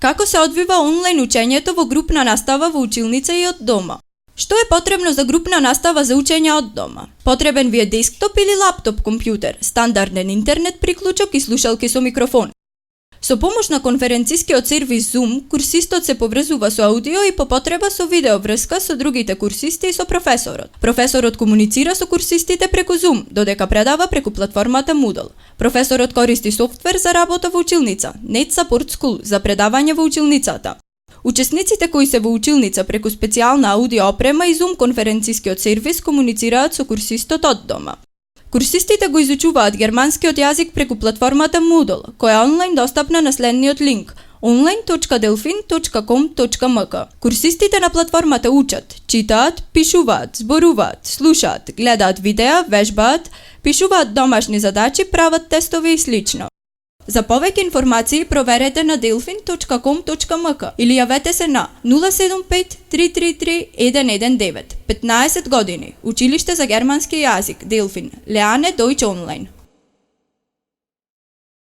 Како се одвива онлайн учењето во групна настава во училница и од дома? Што е потребно за групна настава за учење од дома? Потребен ви е десктоп или лаптоп компјутер, стандарден интернет приклучок и слушалки со микрофон. Со помош на конференцискиот сервис Zoom, курсистот се поврзува со аудио и по потреба со видео врска со другите курсисти и со професорот. Професорот комуницира со курсистите преку Zoom, додека предава преку платформата Moodle. Професорот користи софтвер за работа во училница, Net Support School, за предавање во училницата. Учесниците кои се во училница преку специјална аудио опрема и Zoom конференцискиот сервис комуницираат со курсистот од дома. Курсистите го изучуваат германскиот јазик преку платформата Moodle, која е онлайн достапна на следниот линк online.delfin.com.mk. Курсистите на платформата учат, читаат, пишуваат, зборуваат, слушаат, гледаат видеа, вежбаат, пишуваат домашни задачи, прават тестови и слично. За повеќе информации проверете на delfin.com.mk или јавете се на 075 333 119. 15 години. Училиште за германски јазик, Delfin. Леане Deutsch Online.